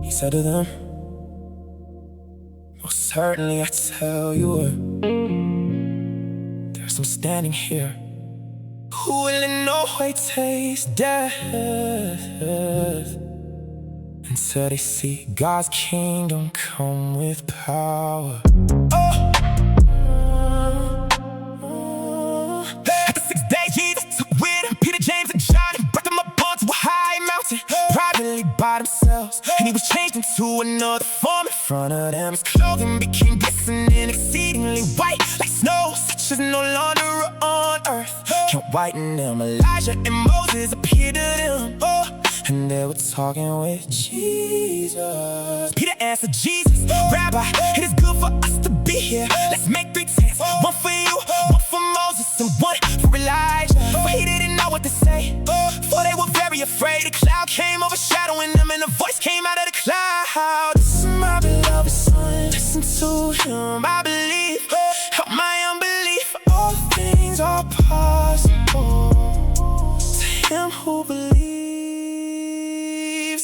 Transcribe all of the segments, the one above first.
He said to them, most certainly I tell you, there's some standing here who will in no way taste death until they see God's kingdom come with power. At the 6th day, Jesus took with him Peter, James, and John and brought them up onto a high mountain, privately by themselves. And he was changed into another form in front of them. His clothing became glistening, exceedingly white, like snow, such as no longer on earth can whiten them. Elijah and Moses appeared to them, and they were talking with Jesus. Peter answered Jesus, Rabbi, it is good for us to be here. Let's make 3 tents, one for you, one for Moses, and one for Elijah. For he didn't know what to say, for they were very afraid. A cloud came overshadowing them, and a voice came out of the cloud. This is my beloved son, listen to him. I believe, help my unbelief. All things are possible to him who believes.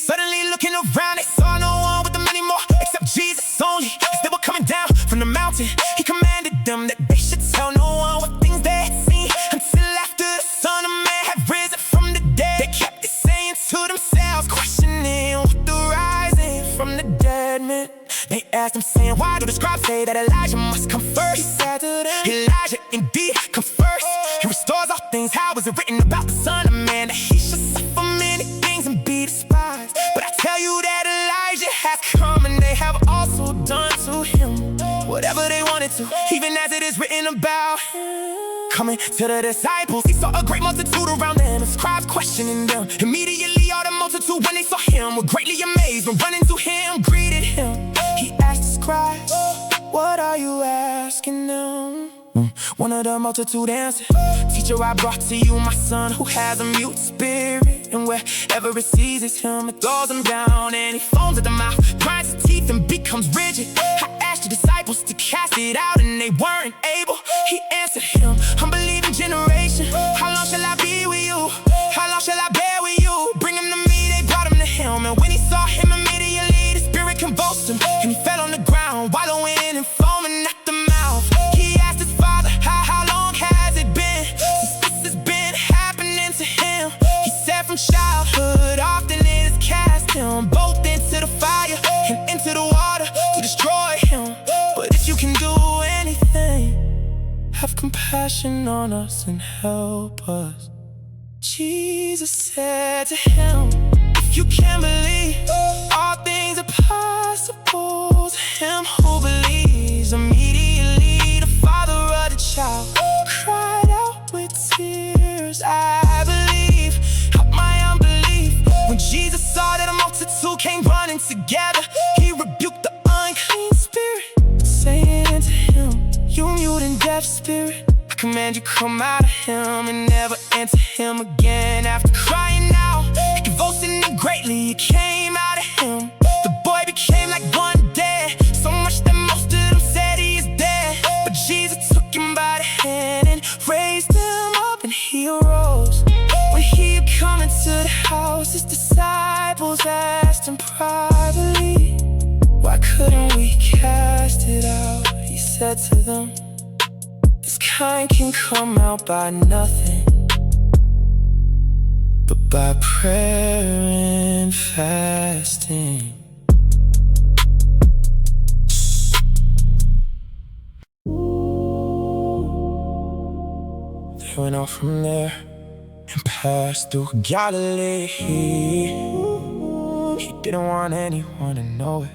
Suddenly looking around, they saw no one with them anymore except Jesus only. As they were coming down from the mountain, he commanded them that they should tell no one what things they had seen until after the Son of Man had risen from the dead. They kept it saying to themselves, questioning what the rising from the dead meant. They asked him, saying, why do the scribes say that Elijah must come first? He said to them, Elijah indeed comes first. He restores all things. How is it written about the Son of Man that he should suffer many things and be despised? But I tell you that Elijah has come, and they have also done to him whatever they wanted to, even as it is written about him. Coming to the disciples, he saw a great multitude around them, and scribes questioning them. Immediately all the multitude, when they saw him, were greatly amazed, and running to him, greeted him. He asked the scribes, what are you asking them? One of the multitude answered, Teacher, I brought to you my son who has a mute spirit, and wherever it seizes him, it throws him down, and he foams at the mouth, grinds his teeth, and becomes rigid. I asked the disciples to cast it out, and they weren't able. He answered him, unbelieving generation, how long shall I be with you? How long shall I bear with you? Bring him to me. They brought him to him, and when he saw him, immediately the spirit convulsed him, and he fell on the ground, wallowing and foaming at the mouth. He asked his father, how long has it been since this has been happening to him? He said, from childhood, often it has cast him both into the fire and into the water to destroy him. But if you can do anything, have compassion on us and help us. Jesus said to him, if you can believe, all things are possible to him who believes. Immediately the father of the child cried out with tears, I believe, help my unbelief. When Jesus saw that a multitude came running together, he rebuked the unclean spirit, saying to him, you mute and deaf spirit, I command you come out of him and never enter him again. After crying out, convulsing and greatly, it came out of him. The boy became like one dead, so much that most of them said he is dead. But Jesus took him by the hand and raised him up, and he arose. When he had come into the house, his disciples asked him privately, why couldn't we cast it out? He said to them, this kind can come out by nothing but by prayer and fasting. They went out from there and passed through Galilee. He didn't want anyone to know it.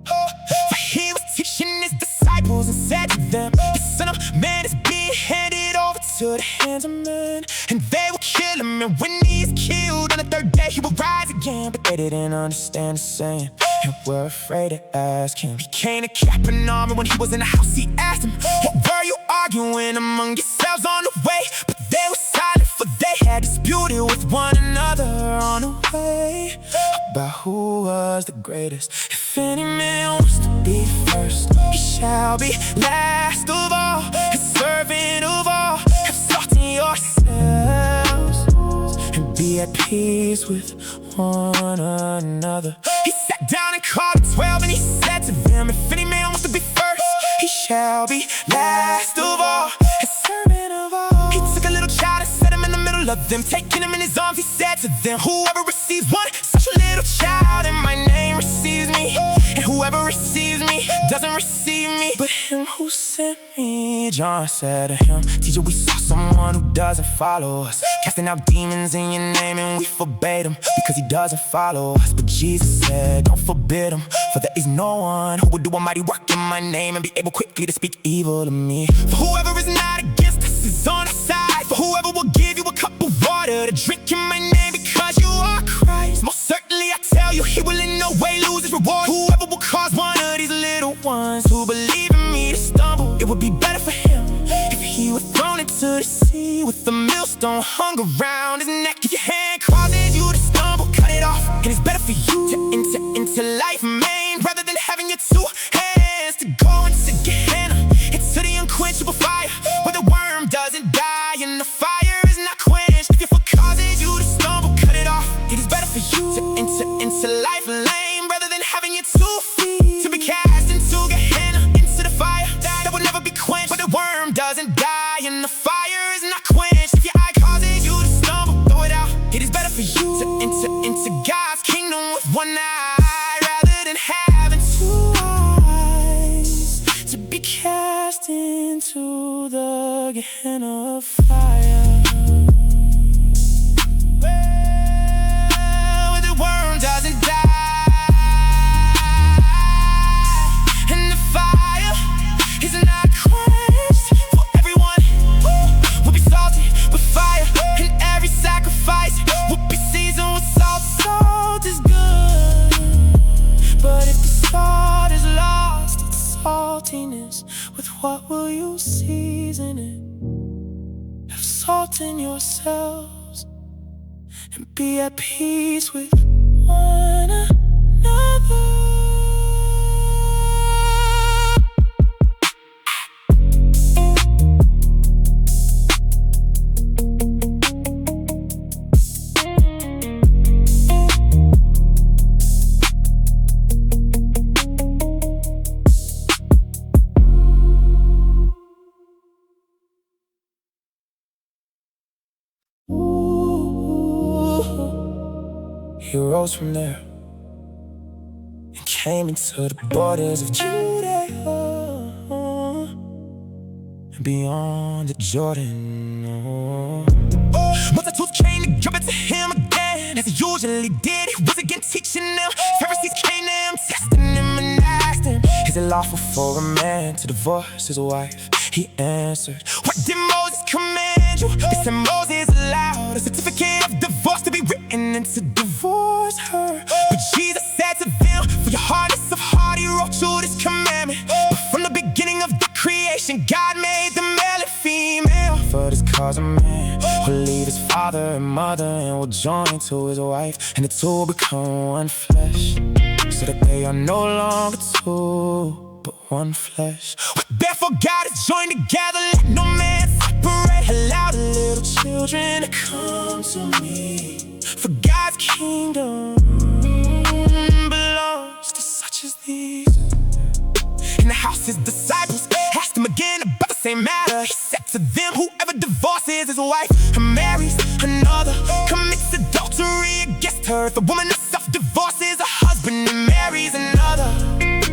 For he was teaching his disciples and said to them, the Son of Man is being handed over to the hands of men, and they will kill him, and when he is killed, on the 3rd day he will rise again. But they didn't understand the saying, and were afraid to ask him. He came to Capernaum, and when he was in the house he asked him, what were you arguing among yourselves on the way? But they were silent, for they had disputed with one another on the way about who was the greatest. If any man wants to be first, he shall be last of all, and servant of all. Have sought in yourselves and be at peace with one another. He sat down and called the 12, and he said to them, if any man wants to be first, he shall be last of all, a servant of all. He took a little child and set him in the middle of them. Taking him in his arms, he said to them, whoever receives one such a little child in my name receives me, and whoever receives me doesn't receive me, but him who sent me. John said to him, teacher, we saw someone who doesn't follow us, casting out demons in your name, and we forbade him because he doesn't follow us. But Jesus said, don't forbid him, for there is no one who would do a mighty work in my name and be able quickly to speak evil to me. For whoever is not against us is on our side. For whoever will give you a cup of water to drink in my name because you are Christ, most certainly I tell you, he will in no way lose his reward. Whoever will cause one of these little ones who believe in me to stumble, it would be better for him if he were thrown into the sea with the millstone hung around his neck. If your hand causes you to stumble, cut it off, and it's better for you to enter into life main rather than having your two hands to go into Gehenna, into the unquenchable fire, where the worm doesn't die and the fire is not quenched. If your foot causes you to stumble, cut it off. It is better for you to enter into life lame rather than having your 2 feet to be cast into Gehenna, into the fire that will never be quenched, where the worm doesn't die and the fire is not quenched. If your eye causes you to stumble, throw it out. It is better for you to enter into God's kingdom with one eye rather than having 2 eyes, to be cast into the Gehenna of fire, where the worm doesn't die and the fire is not quenched. For everyone will be salty with fire, and every sacrifice will be seasoned with salt. Salt is good, but if the salt is lost its saltiness, with what will you season it? Have salt in yourselves and be at peace with one another. He rose from there and came into the borders of Judea and beyond the Jordan. Multitudes came to give it to him again, as he usually did. He was again teaching them. Pharisees came to him, testing him and asked him, is it lawful for a man to divorce his wife? He answered, what did Moses command you? They said Moses allowed a certificate of divorce to be written and to divorce her. But Jesus said to them, for your hardness of heart he wrote you this commandment. But from the beginning of the creation God made them male and female. For this cause a man will leave his father and mother and will join to his wife, and the two will become one flesh, so that they are no longer two but one flesh. Therefore God has joined together, let no man separate. Allow the little children to come to me, for God's kingdom belongs to such as these. In the house his disciples asked him again about the same matter. He said to them, whoever divorces his wife and marries another commits adultery against her. If the woman herself divorces her husband and marries another,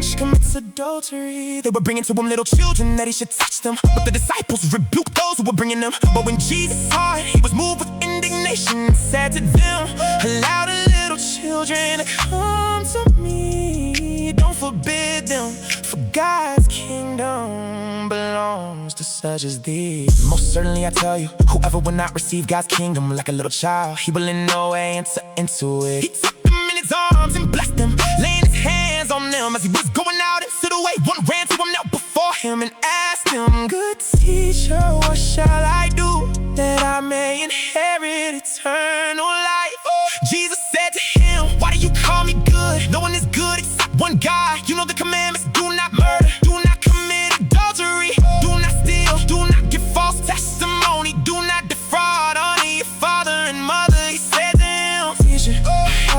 she commits adultery. They were bringing to him little children that he should touch them, but the disciples rebuked those who were bringing them. But when Jesus saw it, he was moved with indignation and said to them, allow the little children to come to me, don't forbid them, for God's kingdom belongs to such as these. Most certainly I tell you, whoever will not receive God's kingdom like a little child, he will in no way enter into it. He took them in his arms and blessed them, laying his hands on them as he was going out into the way. One ran to him, knelt before him and asked him, good teacher, what shall I do that I may inherit eternal life? Jesus said to him, why do you call me good? No one is good except one God. You know the commandments, do not murder, do not commit adultery, do not steal, do not give false testimony, do not defraud, honor your father and mother. He said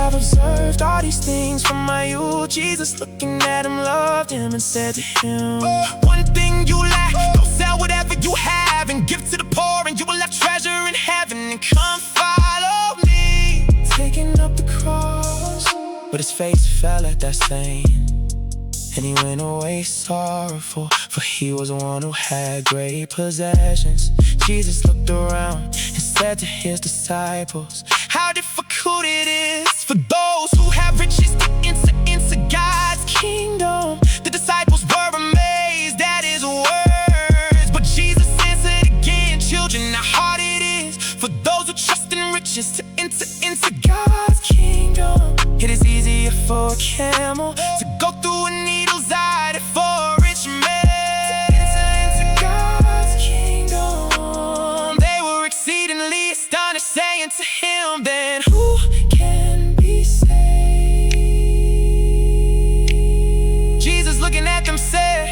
I've observed all these things from my youth. Jesus looking at him, loved him and said to him, one thing you lack, go sell whatever you have and give to the poor, and you will have treasure in heaven. And come follow me, taking up the cross. But his face fell at that saying, and he went away sorrowful, for he was one who had great possessions. Jesus looked around and said to his disciples, how difficult it is for those who have riches to enter into God's kingdom. The disciples were amazed at his words, but Jesus answered again, children, how hard it is for those who trust in riches to enter into God's kingdom. It is easier for a camel to go through a needle's eye than for a rich man to enter into God's kingdom. They were exceedingly astonished, saying to him, then who can be saved? Jesus looking at them said,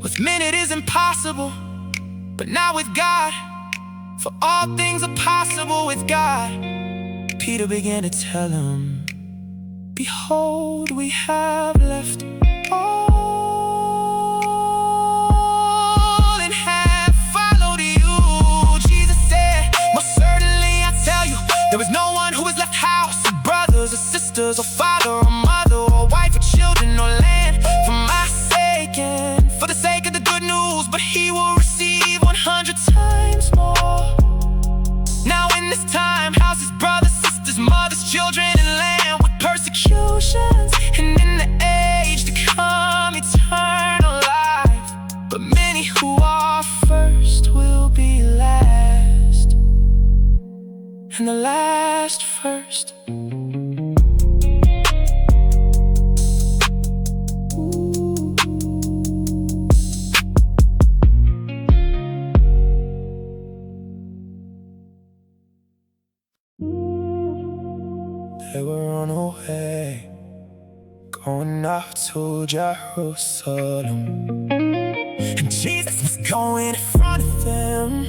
with men it is impossible, but not with God, for all things are possible with God. Peter began to tell him, behold, we have left all and have followed you. Jesus said, most certainly I tell you, there is no one who has left house or brothers or sisters or father or mother or wife or children or land for my sake and for the sake of the good news, but he will receive 100 times more. Now in this time, houses, brothers, sisters, mothers, children, and land with persecutions, and in the age to come, eternal life. But many who are first will be last, and the last first. They were on the way, going up to Jerusalem, and Jesus was going in front of them,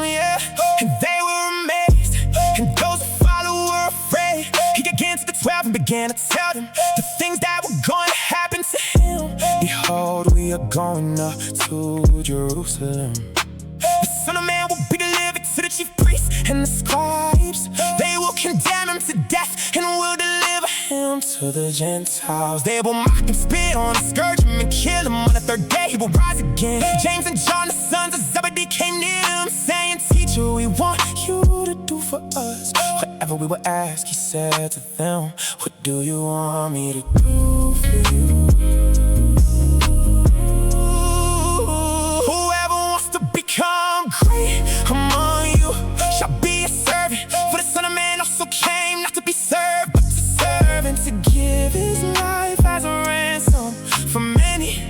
yeah. And they were amazed, and those who followed were afraid. He began to the 12 and began to tell them the things that were going to happen to him. Behold, we are going up to Jerusalem. The Son of Man will be delivered to the chief priests and the scribes. They will condemn him to death and will deliver him to the Gentiles. They will mock him, spit on him, scourge him, and kill him. On the third day he will rise again. James and John, the sons of Zebedee, came near him, saying, Teacher, we want you to do for us whatever we will ask. He said to them, what do you want me to do for you? Come great among you shall be a servant, for the Son of Man also came not to be served, but to serve and to give his life as a ransom for many.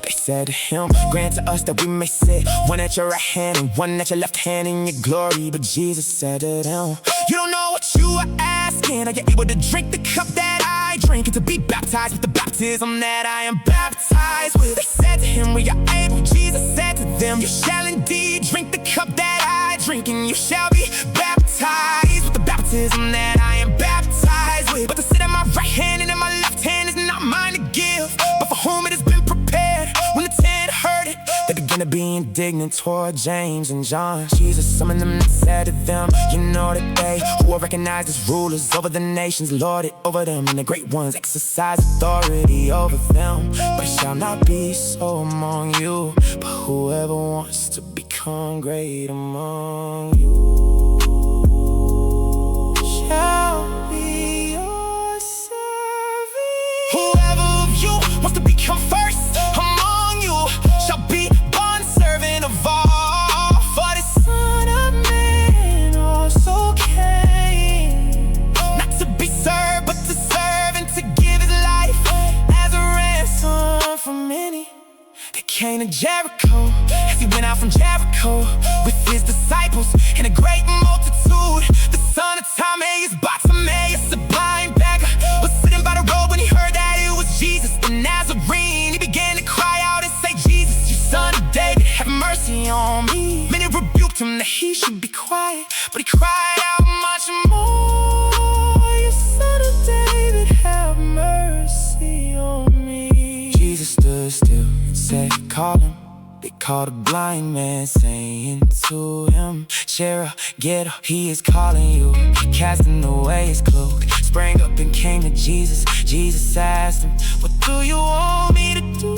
They said to him, grant to us that we may sit, one at your right hand and one at your left hand in your glory. But Jesus said to them, you don't know what you are asking. Are you able to drink the cup that I drink, and to be baptized with the baptism that I am baptized with? They said to him, we are able. Jesus said to them, you shall indeed drink the cup that I drink, and you shall be baptized with the baptism that I am baptized with. But to sit at my right hand and in my left hand is not mine to give, but for whom it has been prepared. When the 10 heard it, they began to be indignant toward James and John. Jesus summoned them and said to them, you know that they who are recognized as rulers over the nations lord it over them, and the great ones exercise authority over them. But it shall not be so among you, but whoever wants to become great among you shall be your servant. Whoever of you wants to become first among you shall be bondservant of all. For the Son of Man also came not to be served, but to serve and to give his life as a ransom for many. They came to Jericho as he went out from Jericho with his disciples and a great multitude. The son of Timaeus, Bartimaeus, a blind beggar, was sitting by the road when he heard that it was Jesus the Nazarene. He began to cry out and say, Jesus, you son of David, have mercy on me. Many rebuked him that he should could be quiet, but he cried out much more. You son of David, have mercy on me. Jesus stood still and said, call him. They called a blind man, saying to him, Sheriff, get up, he is calling you. Casting away his cloak, sprang up and came to Jesus. Jesus asked him, what do you want me to do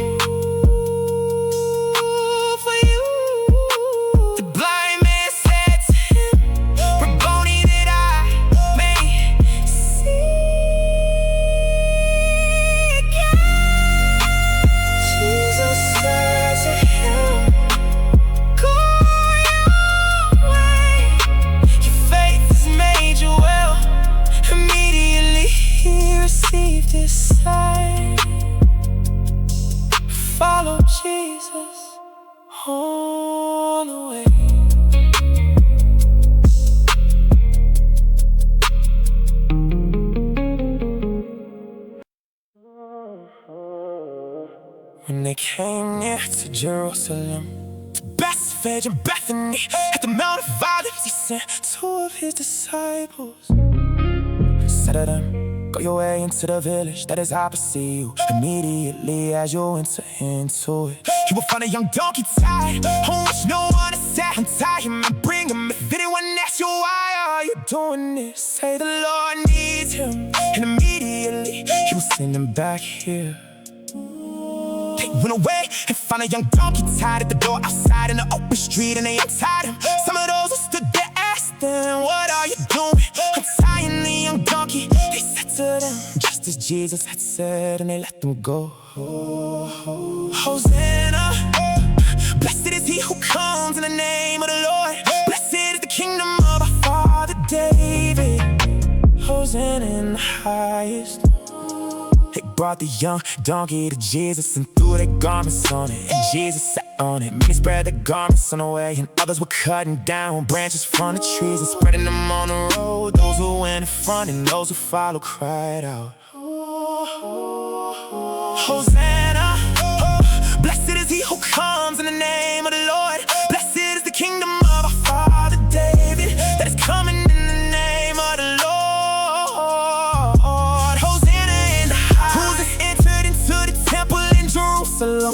for you? The blind man said to him, Rabboni, that I may see again. Jesus said to him, go your way, your faith has made you well. Immediately he received his sight. Follow Jesus on the way. When they came near to Jerusalem, to Bethphage and Bethany, at the Mount of Olives, he sent two of his disciples. Said to them, go your way into the village that is opposite you. Immediately as you enter into it, you will find a young donkey tied, on which no one is sat. Untie him and bring him. If anyone asks you why are you doing this, say the Lord needs him, and immediately he will send him back here. They went away and found a young donkey tied at the door outside in the open street, and they untied him. Some of those who stood there asked them, what are you doing, untying the young donkey? They said to them, just as Jesus had said, and they let them go. Hosanna, blessed is he who comes in the name of the Lord. Blessed is the kingdom of our father David. Hosanna in the highest. They brought the young donkey to Jesus and threw their garments on it, and Jesus sat on it. Many spread their garments on the way, and others were cutting down branches from the trees and spreading them on the road. Those who went in front and those who followed cried out, Hosanna, blessed is he who comes in the name of the Lord. Blessed is the kingdom of our father David that is coming in the name of the Lord.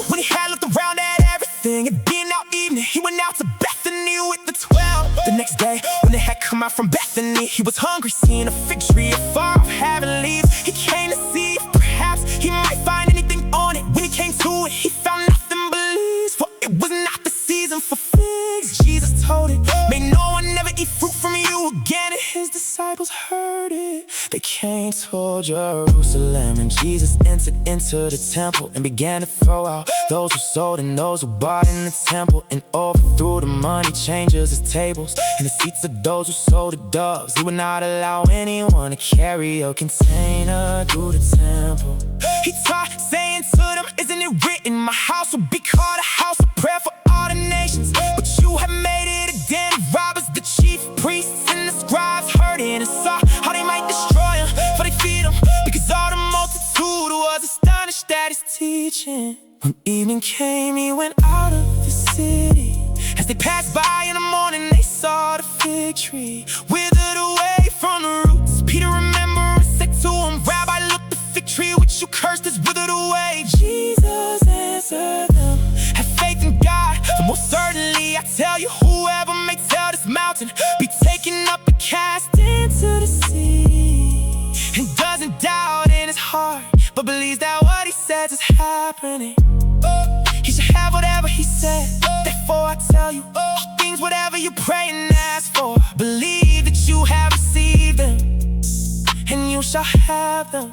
When he had looked around at everything, it being now evening, he went out to Bethany with the 12. The next day, when they had come out from Bethany, he was hungry, seeing a fig tree afar off having leaves. He came to see if perhaps he might find anything on it. When he came to it, he found nothing but leaves, for it was not the season for figs. Jesus told it, may no one ever eat fruit from you again. And his disciples heard it. They came to Jerusalem, and Jesus entered into the temple and began to throw out those who sold and those who bought in the temple, and overthrew the money changers' tables and the seats of those who sold the doves. He would not allow anyone to carry a container through the temple. He taught, saying to them, isn't it written, my house will be called a house of prayer for all the nations? But you have made it a den of robbers. The chief priests and the scribes heard it and saw how they might destroy him, for they feed him, because all the multitude was astonished at his teaching. When evening came, he went out of the city. As they passed by in the morning, they saw the fig tree withered away from the roots. Peter remembered and said to him, Rabbi, look, the fig tree which you cursed is withered away. Jesus answered them, have faith in God, for most certainly I tell you, whoever may tell this mountain, be taken up and cast into the sea, and doesn't doubt in his heart, but believes that what he says is happening, he should have whatever he said. Therefore I tell you, all things whatever you pray and ask for, believe that you have received them, and you shall have them.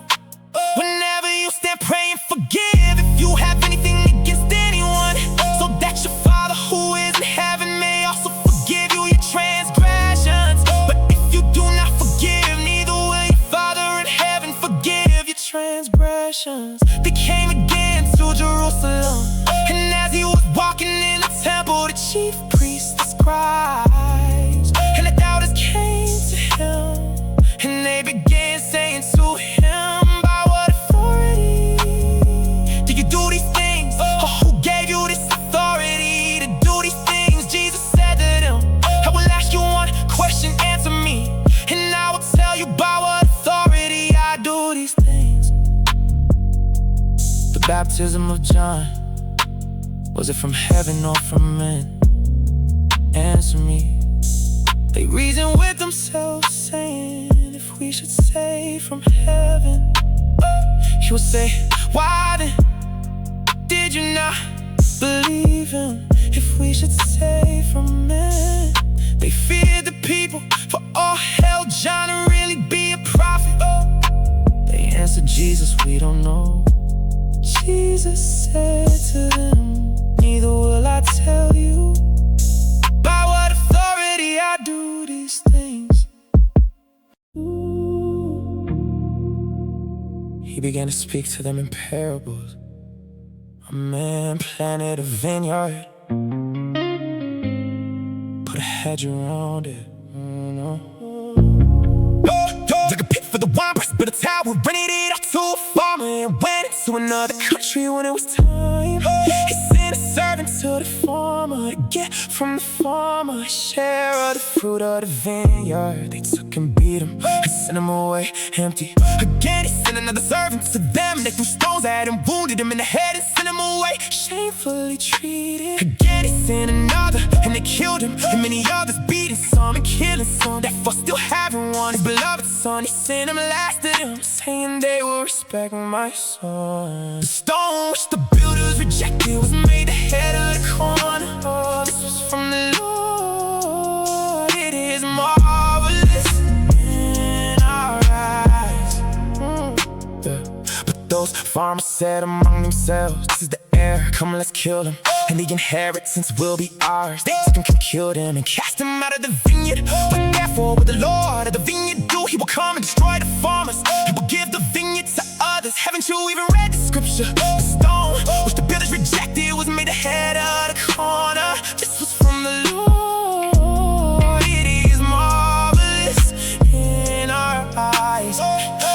Whenever you stand praying, forgive if you have anything against anyone, so that your Father who is in heaven may also forgive you your transgressions. But if you do not forgive, neither will your Father in heaven forgive your transgressions. They came again to Jerusalem, and as he was walking in the temple, the chief priests, the scribes, and the doubters came to him, and they began saying to him, by what authority do you do these things? baptism of John, was it from heaven or from men? Answer me. They reason with themselves, saying, if we should say from heaven, he would say, why then did you not believe him? If we should say from men. They feared the people, for all hell John to really be a prophet. They answered Jesus, we don't know. Jesus said to them, neither will I tell you by what authority I do these things. He began to speak to them in parables. A man planted a vineyard, put a hedge around it. Like a pit for the wine press, built a tower, rented it out to a farmer, and went into another country when it was time. He sent a servant to the farmer to get from the farmer a share of the fruit of the vineyard. They took and beat him and sent him away empty. Again he sent another servant to them. They threw stones at him, wounded him in the head, and sent him away shamefully treated. Again he sent another, and they killed him, and many others, beating some and killing some. Therefore still having one, his beloved son. He sent him last of them, saying they will respect my son. The stone which the builders rejected was made the head of the corner. Oh, this was from the Lord. It is marvelous in our eyes. But those farmers said among themselves, this is the heir, come let's kill him, and the inheritance will be ours. They took him, killed him, and cast him out of the vineyard. But therefore what the Lord of the vineyard do, he will come and destroy the farmers. He will give the vineyard to others. Haven't you even read the scripture? The stone which the builders rejected was made the head of the corner. This was from the Lord. It is marvelous in our eyes.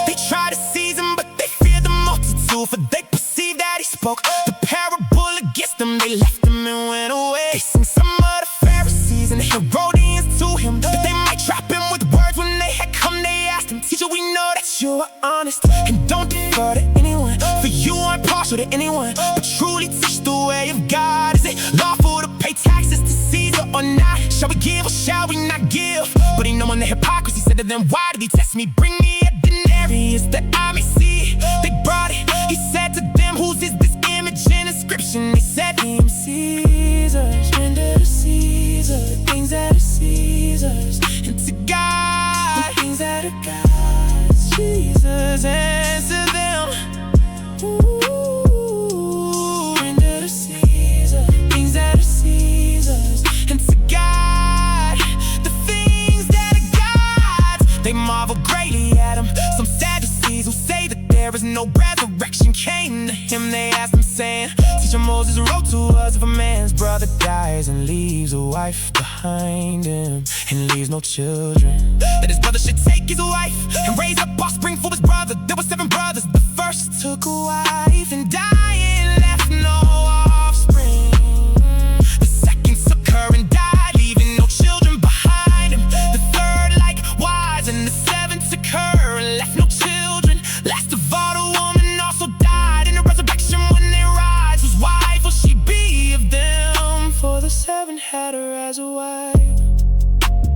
They tried to seize him, but they feared the multitude, for they perceived that he spoke the parable against them. They left him and went away. They sent some of the Pharisees and the Herodians to him, that they might trap him with words. When they had come, they asked him, teacher, we know that you are honest and don't defer to anyone, for you aren't partial to anyone, but truly teach the way of God. Is it lawful to pay taxes to Caesar or not? Shall we give or shall we not give? But he knowing the hypocrisy, said to them, why did he test me? Bring me a denarius that I may see. They brought it. He said to them, whose is this image and inscription? They said him, Caesar's. Render to Caesar the things that are Caesar's, and to God the things that are God's. Jesus answered them, render to Caesar things that are Caesar's, and to God the things that are God's. They marvel greatly at him. Some Sadducees who say that there is no resurrection came to him. They asked him, saying, teacher, Moses wrote to us, if a man's brother dies and leaves a wife behind him and leaves no children, that his brother should take his wife and raise up offspring for his brother. There were 7 brothers. The first took a wife and died and left no offspring. The second took her and died, leaving no children behind him. The third likewise, and the 7th took her and left no children. Last of all, the woman also died. In the resurrection when they rise, whose wife will she be of them? For the 7 had her as a wife.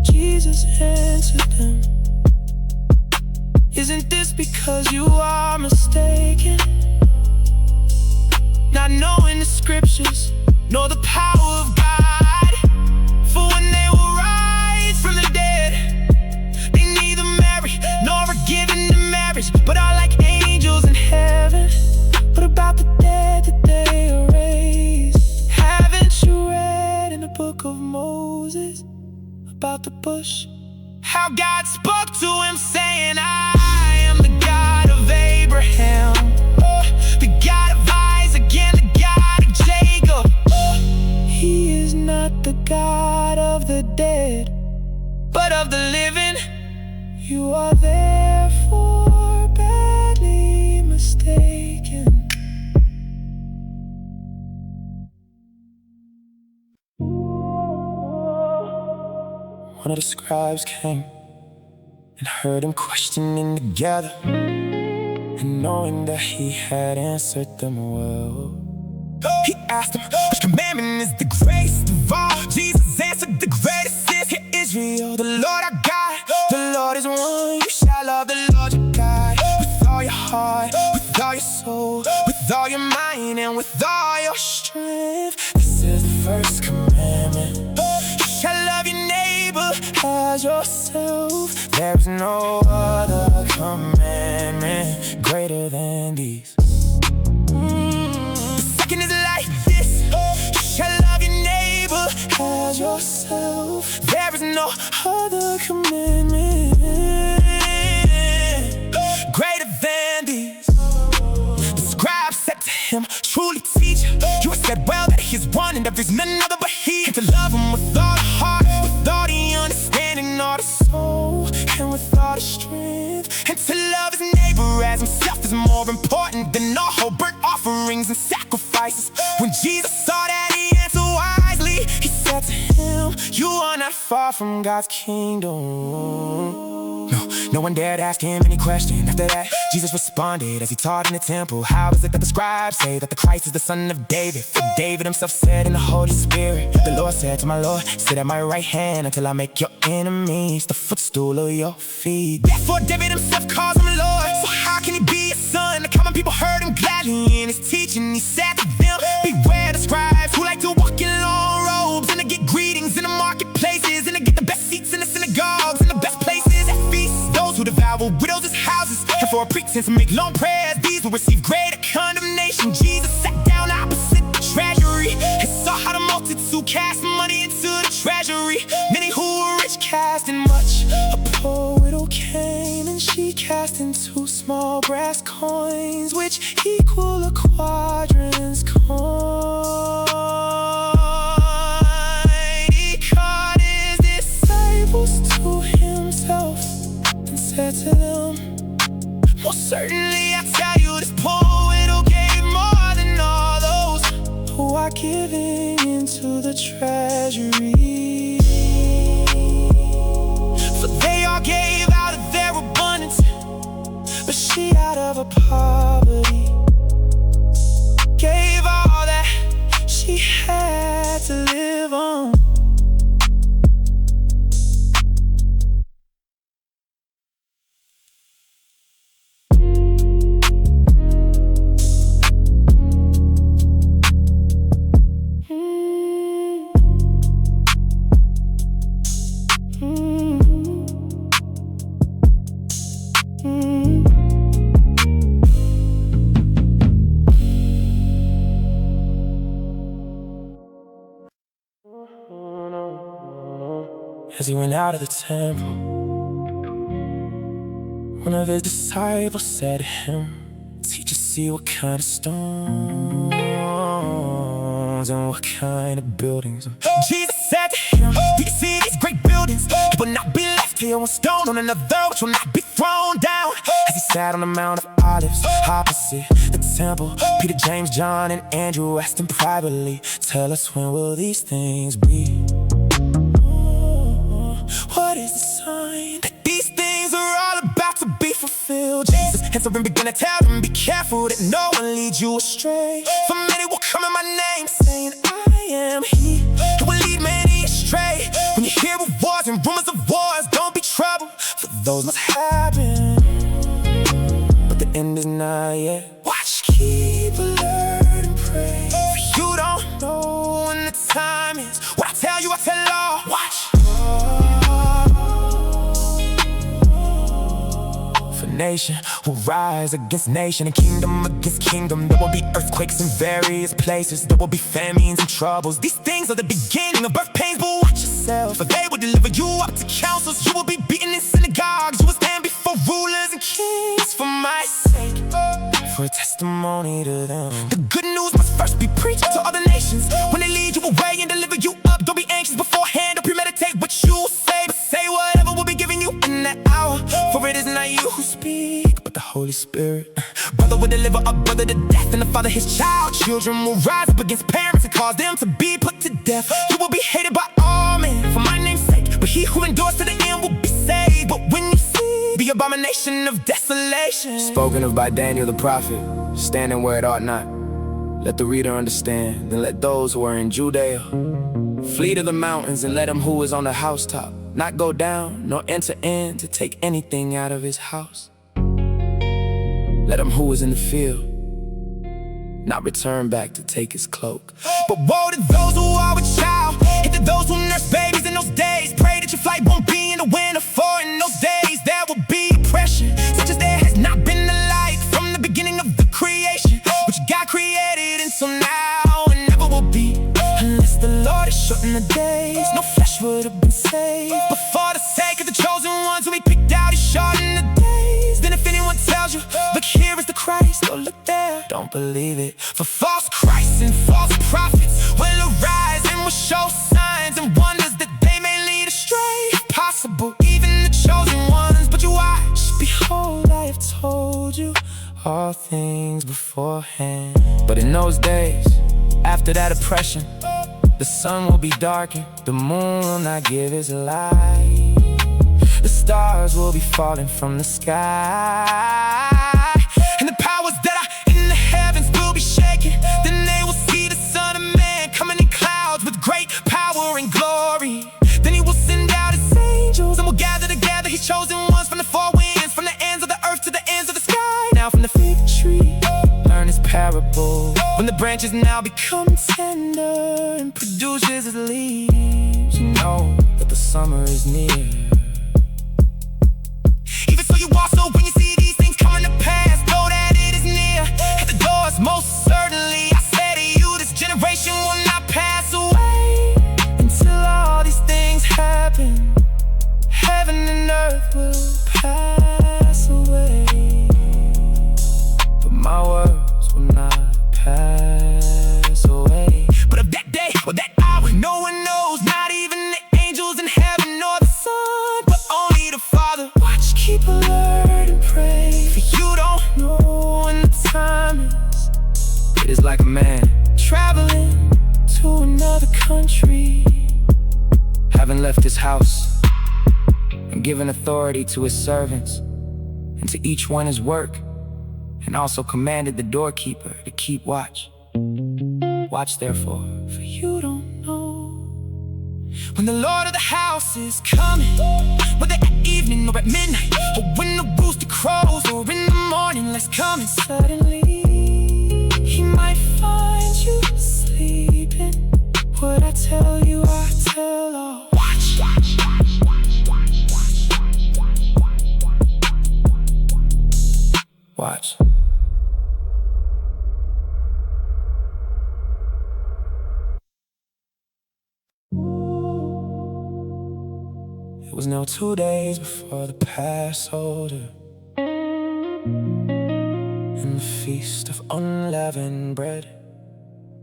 Jesus answered them, isn't this because you are mistaken, not knowing the scriptures nor the power of God? For when they will rise from the dead, they neither marry nor are given to marriage, but are like angels in heaven. But about the dead that they are raised, haven't you read in the book of Moses about the bush, how God spoke to him, saying, I am the God of Abraham, the God of Isaac, and the God of Jacob. He is not the God of the dead, but of the living. You are therefore badly mistaken. One of the scribes came and heard him questioning together. and knowing that he had answered them well, he asked them, which commandment is the greatest of all? Jesus answered, the greatest is, hear Israel, the Lord our God, the Lord is one. You shall love the Lord your God with all your heart, with all your soul, with all your mind, and with all your strength. This is the first commandment. You shall love your neighbor as yourself. There is no other commandment greater than these. The second is like this: you shall love your neighbor as yourself. There is no other commandment greater than these. The scribe said to him, truly teacher, you have said well that he is one and there is none other but he, and to love him with all the heart, with all the understanding, all the soul, and with all the strength, and to love his neighbor as himself is more important than all whole burnt offerings and sacrifices. When Jesus saw that he answered wisely, he said to him, you are not far from God's kingdom. No one dared ask him any question. After that, Jesus responded as he taught in the temple, how is it that the scribes say that the Christ is the son of David? For David himself said in the Holy Spirit, the Lord said to my Lord, sit at my right hand until I make your enemies the footstool of your feet. Therefore David himself calls him Lord. So how can he be a son? The common people heard him gladly in his teaching. He said to them, beware the scribes who like to walk in long robes, and to get greetings in the marketplaces, and to get the best seats in the synagogues and the best places at feasts. Those who devour widows' houses, and for a pretense to make long prayers, these will receive greater condemnation. Jesus sat down opposite the treasury and saw how the multitude cast money into the treasury. Many who were rich cast in much. A poor widow came, and she cast in 2 small brass coins, which equal a quadrant's coin. He called his disciples to himself and said to them, most certainly I tell you, this poor widow gave more than all those who are giving into the treasury. For they all gave out of their abundance, but she out of her poverty gave all that she had to live on. As he went out of the temple, one of his disciples said to him, teacher, see what kind of stones and what kind of buildings. Jesus said to him, do you see these great buildings? It will not be left here, one stone on another, which will not be thrown down. As he sat on the Mount of Olives opposite the temple, Peter, James, John, and Andrew asked him privately, tell us, when will these things be? What is the sign that these things are all about to be fulfilled? Jesus answering began to tell them, be careful that no one leads you astray. For many will come in my name, saying, I am he, who will lead many astray. When you hear of wars and rumors of wars, don't be troubled, for those must happen, but the end is not yet. Watch, keep alert and pray, for you don't know when the time is. What I tell you, I tell all. Watch. Nation will rise against nation, and kingdom against kingdom. There will be earthquakes in various places. There will be famines and troubles. These things are the beginning of birth pains, but watch yourself, for they will deliver you up to councils. You will be beaten in synagogues. You will stand before rulers and kings for my sake, for a testimony to them. The good news must first be preached to other nations. When they lead you away and deliver you up, don't be anxious beforehand or premeditate what you will say, but say whatever will be given you in that hour. For it is not you who speak, but the Holy Spirit. Brother will deliver a brother to death, and the father his child. Children will rise up against parents and cause them to be put to death. You will be hated by all men for my name's sake, but he who endures to the end will be saved. But when you see the the abomination of desolation. Spoken of by Daniel the prophet, standing where it ought not. Let the reader understand, then let those who are in Judea flee to the mountains, and let him who is on the housetop not go down, nor enter in to take anything out of his house. Let him who is in the field not return back to take his cloak. But woe to those who are with child, and to those who nurse babies in those days. Pray that your flight won't be in the winter, for in those days there will be oppression, such as there has not been the light from the beginning of the creation, which God created until now, and never will be, unless the Lord has shortened the days. No flesh would have been saved, but for the sake of the chosen ones who He picked out, He shortened the days. Then if anyone tells you, look, here is the Christ, or look there, don't believe it. For false Christs and false prophets will arise and will show signs and wonders that they may lead astray, if possible, even the chosen ones. But you watch, behold, I have told you all things beforehand. But in those days, after that oppression, the sun will be darkened, the moon will not give its light, the stars will be falling from the sky, and the powers that are in the heavens will be shaken. Then they will see the Son of Man coming in clouds with great power and glory. Then He will send out His angels and will gather together His chosen ones from the four winds, from the ends of the earth to the ends of the sky. Now from the fig tree learn His parable, when the branches now become tender and produces its leaves, you know that the summer is near. Even so, you also, when you see these things coming to pass, know that it is near at the doors. Most certainly I say to you, this generation will not pass away until all these things happen. Heaven and earth will pass away, but my words will not pass away. But of that day or that hour, no one knows, not even the angels in heaven nor the Son, but only the Father. Watch, keep alert and pray, for you don't know when the time is. It is like a man traveling to another country, having left his house and given authority to his servants, and to each one his work, and also commanded the doorkeeper to keep watch. Watch therefore, for you don't know when the Lord of the house is coming, whether at evening or at midnight, or when the rooster crows, or in the morning lights coming. Suddenly He might find you sleeping. What I tell you, I tell all. Watch, watch, watch, watch, watch, watch. It was now 2 days before the Passover and the feast of unleavened bread.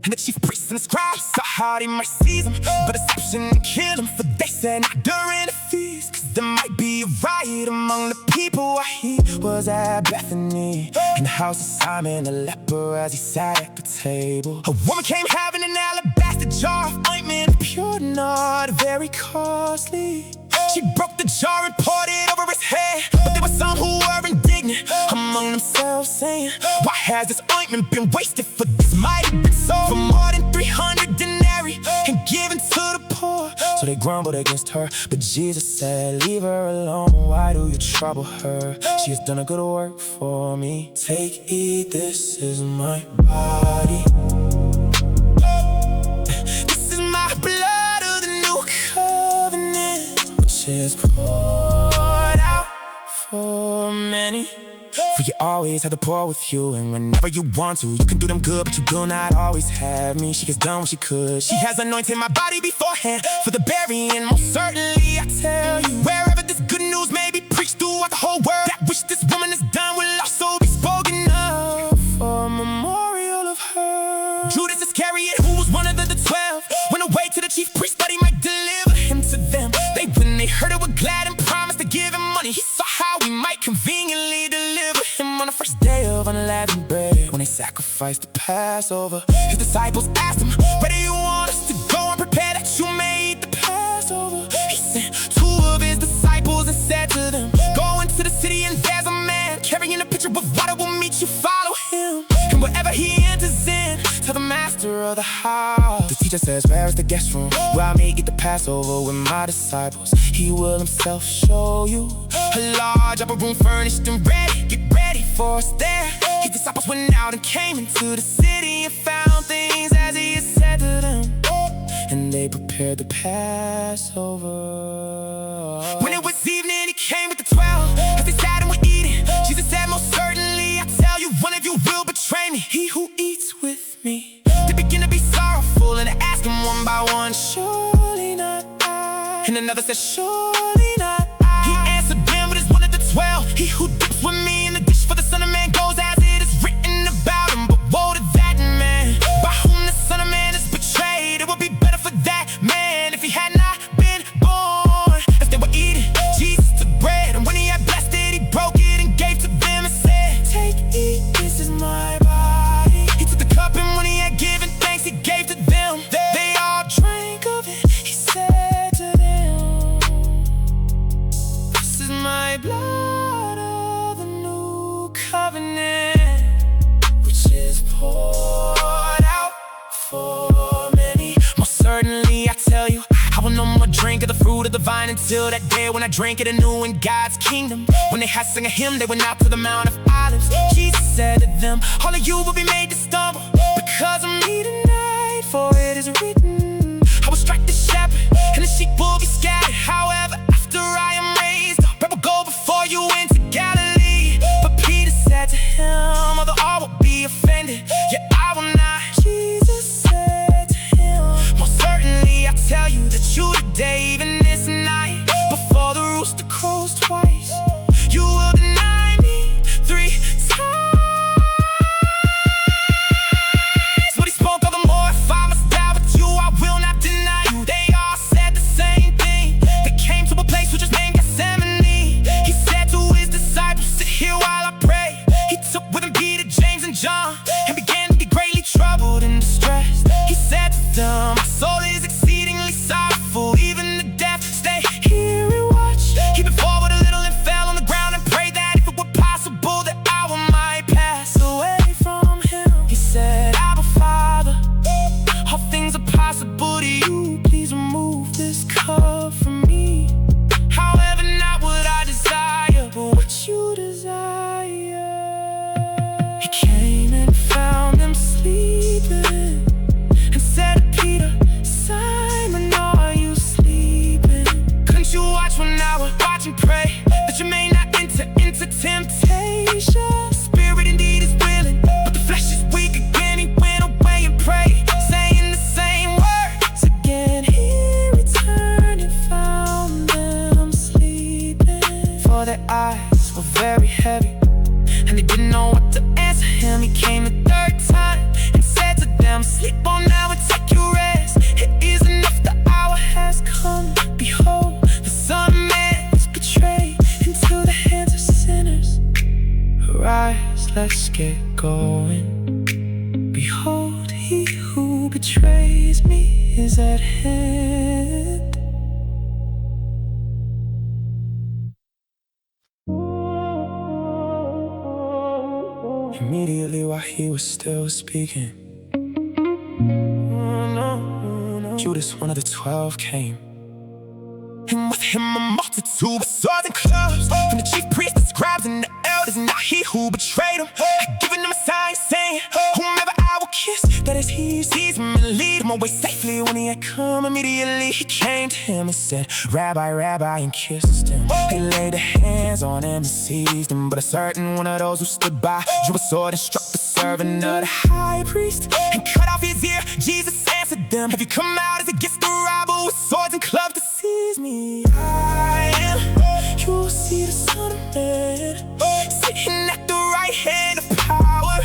And the chief priests and the scribes saw how they might seize him, but deception and kill him. For they said, not during the feast, 'cause there might be a riot among the people. While he was at Bethany, in the house of Simon the leper, as he sat at the table. A woman came having an alabaster jar of ointment, pure nard, very costly. She broke the jar and poured it over his head. But there were some who were indignant among themselves, saying, why has this ointment been wasted? For this might have been sold for more than 300 denarii and given to the poor. So they grumbled against her, but Jesus said, leave her alone, why do you trouble her? She has done a good work for me. Take, eat, this is my body. This is my blood of the new covenant, which is poured out for many. For you always have the poor with you, and whenever you want to, you can do them good, but you do not always have me. She has done what she could. She has anointed my body beforehand for the burying. Most certainly I tell you, wherever this good news may be preached throughout the whole world, that which this woman has done will also be spoken of for a memorial of her. Judas Iscariot, who was one of the 12, went away to the chief priest that he might deliver him to them. When they heard it, were glad and promised to give him money. He saw how he might conveniently deliver him on the first day of unleavened bread, when they sacrificed the Passover. His disciples asked him, where do you want us to go and prepare that you may eat the Passover? He sent 2 of his disciples and said to them, go into the city of the house. The teacher says, where is the guest room where I may eat the Passover with my disciples? He will himself show you a large upper room furnished and ready. Get ready for us there. His disciples went out and came into the city and found things as he had said to them. And they prepared the Passover. When it was evening, he came with the 12. As they sat and were eating, Jesus said, most certainly, I tell you, one of you will betray me. He who eats with me. They begin to be sorrowful and ask him one by one, surely not I. And another said, surely not I. He answered them, but it's one of the 12. He who dips with me in the dish for the Son of Man goes as it is written about him. But woe to that man by whom the Son of Man is betrayed. It would be better for that man if he had not been born. As they were eating, Jesus took bread, and when he had blessed it, he broke it and gave to them and said, take, eat, this is my body. He took the cup, and when he had given thanks, he gave to them. They all drank of it. He said to them, this is my blood of the new covenant, which is poured out for many. Most certainly I tell you, I will no more drink of the fruit of the vine until that day when I drink it anew in God's kingdom. When they had sung a hymn, they went out to the Mount of Olives. Jesus said to them, all of you will be made to stumble because of me tonight. For it is written, I will strike the shepherd and the sheep will be scattered. However, after I am raised, I will go before you into Galilee. But Peter said to him, although all will be offended, yet I will not. Jesus said to him, most certainly I tell you that you today, even this night, before the rooster crows twice, you will deny me 3 times. But he spoke all the more, if I must die with you, I will not deny you. They all said the same thing. They came to a place which was named Gethsemane. He said to his disciples, sit here while I pray. He took with him Peter, James, and John, and began to be greatly troubled and distressed. He said to them, my soul is exceedingly sorrowful, even to death. Stay here and watch. He bent forward a little and fell on the ground and prayed that if it were possible, that hour might pass away from him. He said, Abba, Father, all things are possible to you. Please remove this cup from me. However, not what I desire, but what you desire. He came and found them sleeping and said to Peter, Simon, are you sleeping? Couldn't you watch 1 hour? Watch and pray that you may not enter into temptation. Spirit indeed is willing, but the flesh is weak. Again he went away and prayed, saying the same words again. He returned and found them sleeping, for their eyes were very heavy, and they didn't know what to answer him. He came the 3rd time and said to them, sleep on now and take your rest. It is enough, the hour has come. Behold, the Son of Man is betrayed into the hands of sinners. Arise, let's get going. Behold, he who betrays me is at hand. Immediately while he was still speaking, Judas, one of the 12, came, and with him a multitude of swords and clubs, from the chief priests, the scribes, and the elders. And now he who betrayed him had given them a sign, saying, whomever I will kiss, that is he sees him, and lead him away safely. When he had come, immediately he came to him and said, Rabbi, Rabbi, and kissed him. They laid their hands on him and seized him, but a certain one of those who stood by drew a sword and struck the servant of the high priest and cut off his ear. Jesus answered them, have you come out as against the robber with swords and clubs to seize me? I am. You will see the Son of Man sitting at the right hand of power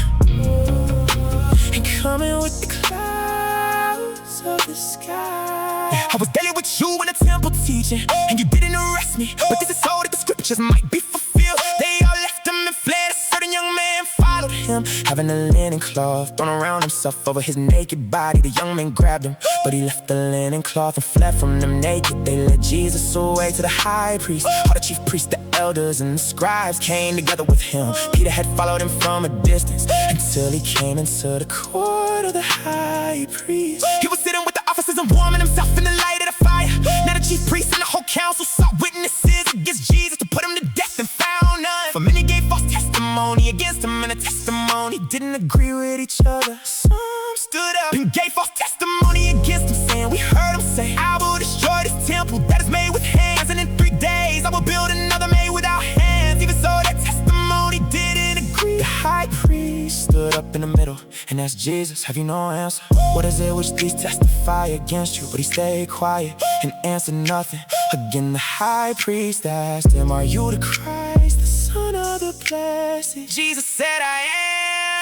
and coming with the clouds of the sky. I was daily with you in the temple teaching, and you didn't arrest me, but this is so that the scriptures might be fulfilled. They all left him and fled. A certain young man followed him, having a linen cloth thrown around himself over his naked body. The young man grabbed him, but he left the linen cloth and fled from them naked. They led Jesus away to the high priest. All the chief priests, the elders, and the scribes came together with him. Peter had followed him from a distance until he came into the court of the high priest. He was sitting with the officers and warming himself in the light of the fire. Now the chief priests and the whole council sought witnesses against Jesus to put him to death and found none. For many gave false testimony against him, and the testimony didn't agree with each other. Some stood up and gave false testimony against him, saying, we heard him say, I will destroy this temple that is made with hands, and in 3 days I will build another made without hands. Even so, that testimony didn't agree. The high priest stood up in the middle and asked Jesus, have you no answer? What is it which these testify against you? But he stayed quiet and answered nothing. Again the high priest asked him, are you the Christ, the Son of the Blessed? Jesus said, I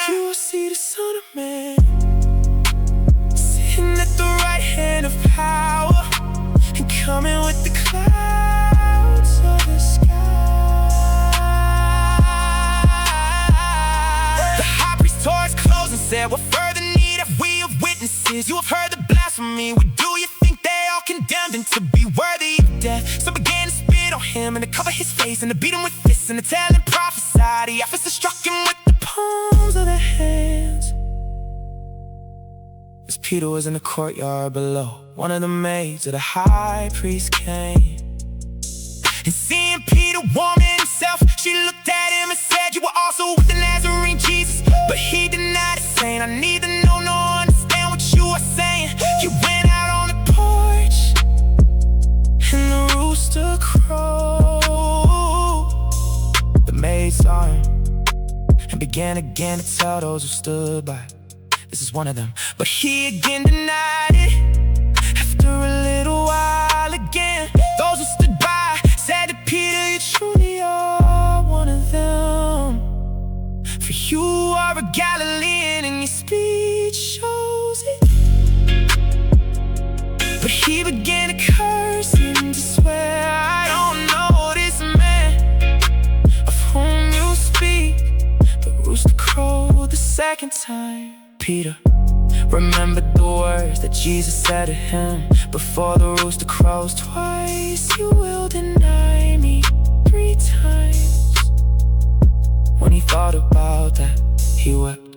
am. You will see the Son of Man sitting at the right hand of power and coming with the clouds of the sky. The high priest tore his clothes and said, what further need have we of witnesses? You have heard the blasphemy. What do you think? They all condemned him to be worthy of death. Some began to spit on him and to cover his face and to beat him with fists and to tell him prophesied. The officer struck him with the palms of their hands. As Peter was in the courtyard below, one of the maids of the high priest came. And seeing Peter warming himself, she looked at him and said, you were also with the Nazarene Jesus. But he denied it, saying, I neither know nor understand what you are saying. You went out on the porch and the rooster crowed. The maid saw him and began again to tell those who stood by, this is one of them. But he again denied it. After a little while again, those who stood by said to Peter, you truly are one of them. For you are a Galilean and your speech shows it. But he began to curse and to swear, I don't know this man of whom you speak. The rooster crowed the second time. Peter remembered the words that Jesus said to him, before the rooster crows twice, you will deny me 3 times. When he thought about that, he wept.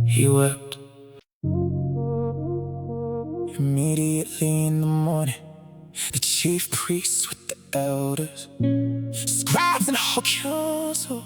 He wept. Immediately in the morning, the chief priests with the elders, scribes and the whole council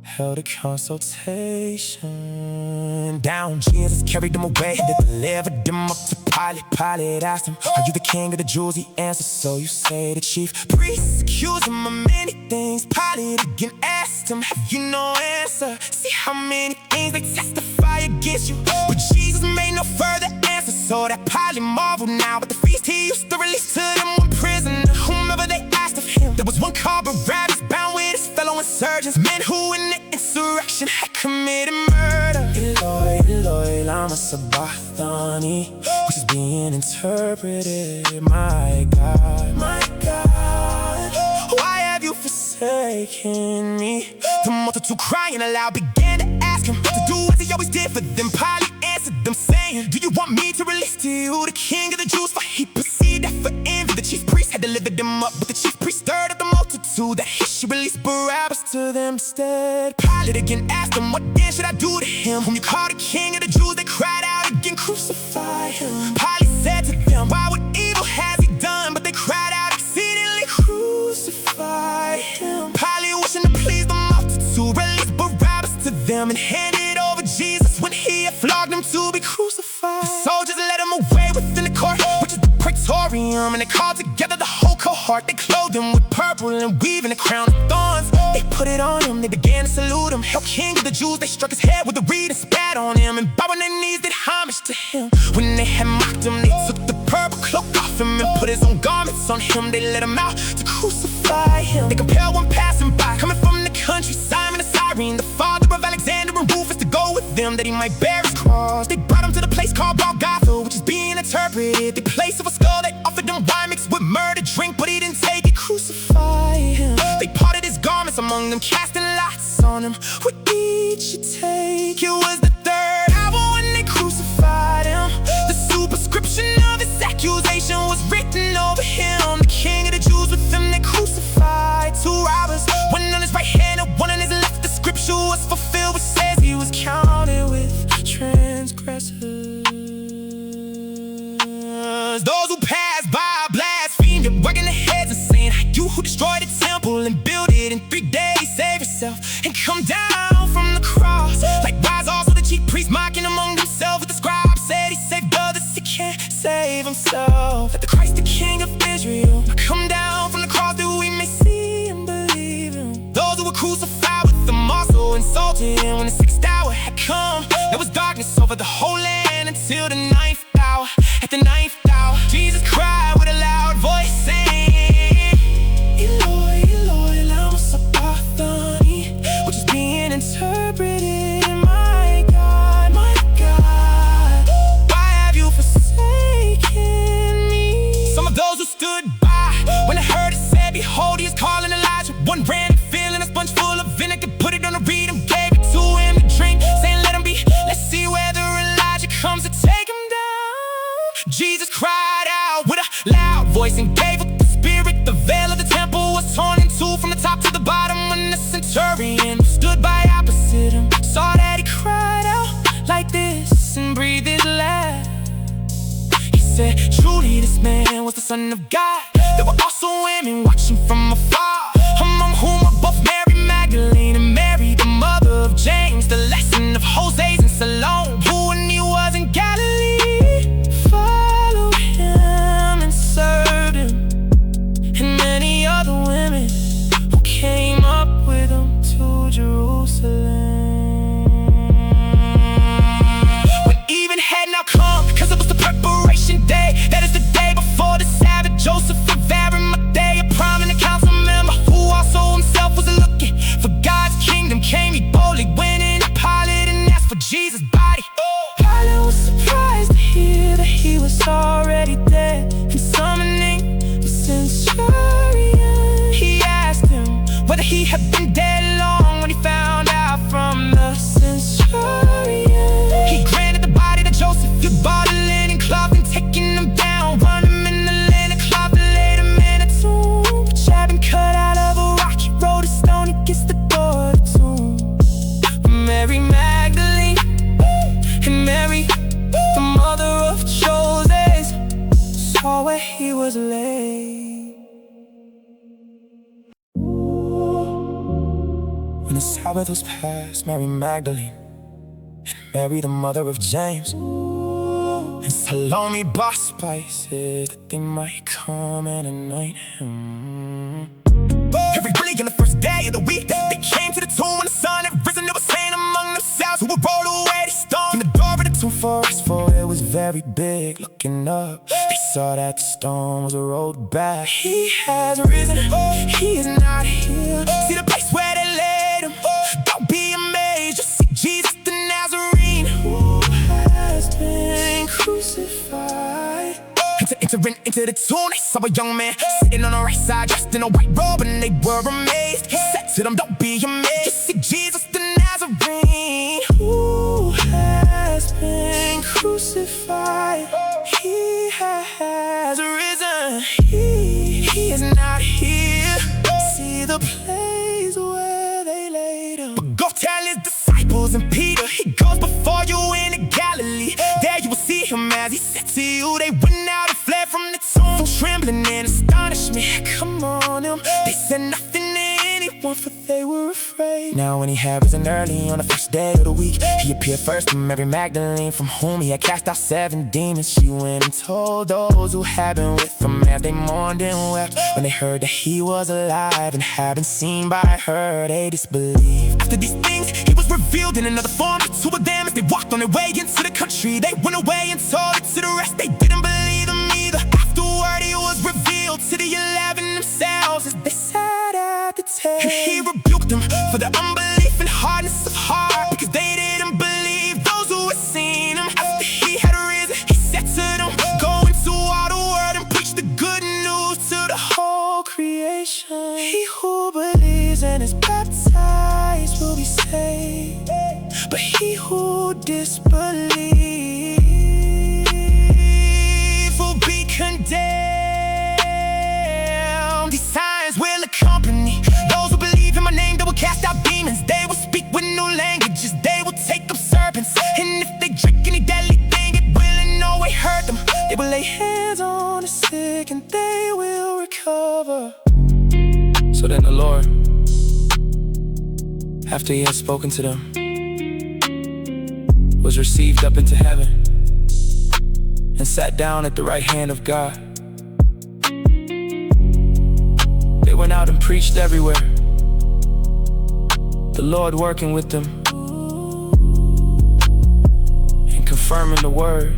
held a consultation. Down Jesus carried them away, they delivered them up to Pilate. Pilate asked him, are you the king of the Jews? He answered, so you say. The chief priests accused him of many things. Pilate again asked him, have you no answer? See how many things they testify against you. But Jesus made no further answer, so that Pilate marveled now at the feast he used to release to them one prisoner, whomever they asked of him. There was one called Barabbas, bound with his fellow insurgents, men who in the insurrection had committed murder. Eloi, Eloi, lama sabachthani, which is being interpreted, my God, why have you forsaken me? The multitude crying aloud began to ask him to do as he always did for them. Pilate answered them saying, do you want me to release to you the king of the Jews? For he perceived that for envy the chief priest had delivered them up. But the chief priest stirred up the multitude that he should release Barabbas to them instead. Pilate again asked them, what then should I do to him whom you call the king of the Jews? They cried out again, crucify him. Pilate said to them, why, what evil has he done? But they cried out exceedingly, crucify him. Pilate, wishing to please the multitude, released Barabbas to them and handed over Jesus when he had flogged him to be crucified. The soldiers led him away within the court, which is the praetorium, and they called together the whole cohort. They clothed him with purple and weaving a crown of thorns. They put it on him, they began to salute him. Hail King of the Jews, they struck his head with a reed and spat on him, and bowed on their knees did homage to him. When they had mocked him, they took the purple cloak off him and put his own garments on him. They led him out to crucify him. They compelled one passing by, coming from the country, Simon of Cyrene, the father of Alexander and Rufus, to go with them that he might bear his cross. They brought him to the place called Golgotha, which is being interpreted the place of a skull. They offered him wine mixed with myrrh to drink, but he didn't take it. Crucify him. They parted his garments among them, casting lots on him. What each you take? It was the third hour when they crucified him. The superscription of his accusation was written over him. The king of the Jews, with him they crucified two robbers, one on his right hand and one on his left. The scripture was fulfilled, which says he was counted with transgressors. Those who passed by blasphemed and wagging their heads and saying, "You who destroyed the temple and built it in 3 days, save yourself and come down from the cross." Likewise also the chief priests, mocking among themselves, with the scribe said, "He saved others, he can't save himself. Let the Christ, the King of Israel, come down from the cross that we may see and believe him." Those who were crucified with them also insulted him. When the 6th hour had come, there was darkness over the whole land until the 9th hour. At the 9th hour, Jesus cried with a loud voice, saying, "Eloi, Eloi, lama sabachthani," which is being interpreted, my God, why have you forsaken me?" Some of those who stood by, when they heard it, said, "Behold, he is calling Elijah." One ran and filling a sponge full of vinegar, put it on a reed and gave it to him to drink, saying, "Let him be, let's see whether Elijah comes to take him down." Jesus cried out with a loud voice and gave up the spirit. The veil of the temple was torn in two from the top to the bottom. When the centurion who stood by opposite him saw that, he cried out like this and breathed his last. He said, "Truly this man was the Son of God." There were also women watching from afar, among whom were both Mary Magdalene and Mary, the mother of James, the lesson of Jose and Salome, who when he was in Galilee followed him and served him, and many other women who came up with him to Jerusalem. When even had now come, because it was the preparation day, that is the day before the Sabbath, Joseph of Arimathea, a prominent council member, who also himself was looking for God's kingdom, came. He boldly went in to Pilate and asked for Jesus' body. Pilate was surprised to hear that he was already dead, and summoning the centurion, he asked him whether he had been dead long. When he found out from the centurion, he granted the body to Joseph. He bought a linen cloth and taking him down, run him in the linen cloth and laid him in a tomb which had been cut out of a rock. He rolled a stone against the door of the tomb. Mary Magdalene and Mary, the mother of Joseph, saw where he was laid. When the Sabbath was past, Mary Magdalene and Mary, the mother of James, and Salome bought spices that they might come and anoint him. Every early on the first day of the week, they came to the tomb when the sun had risen. They were saying among themselves, "Who would roll away the stone from the door of the tomb for us?" For it was very big. Looking up, they saw that the stone was rolled back. He has risen, he is not here. See the place where they laid him. Don't be amazed, just see Jesus the Nazarene, who has been crucified. Entering into the tomb, they saw a young man sitting on the right side, dressed in a white robe, and they were amazed. He said to them, "Don't be amazed, just see Jesus the Nazarene, who has been crucified. He has risen, he is not here. See the place where they laid him. But go tell his disciples and Peter, he goes before you into Galilee. There you will see him as he said to you." They went out and fled from the tomb, trembling in astonishment. Come on him, they said nothing to anyone, for they were afraid. Now when he had risen early on the first day of the week, he appeared first to Mary Magdalene, from whom he had cast out 7 demons. She went and told those who had been with him, as they mourned and wept. When they heard that he was alive and had been seen by her, they disbelieved. After these things, he was revealed in another form to 2 of them as they walked on their way into the country. They went away and told it to the rest. They didn't believe him either. Afterward, he was revealed to the 11 themselves as they sat at the table. And he rebuked them for their unbelief and hardness of heart, because they didn't believe But he who disbelieves will be condemned. These signs will accompany those who believe in my name. They will cast out demons. They will speak with new languages. They will take up serpents. And if they drink any deadly thing, it will in no way hurt them. They will lay hands on the sick and they will recover. So then the Lord, after he had spoken to them, was received up into heaven and sat down at the right hand of God. They went out and preached everywhere, the Lord working with them and confirming the word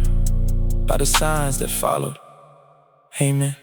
by the signs that followed. Amen.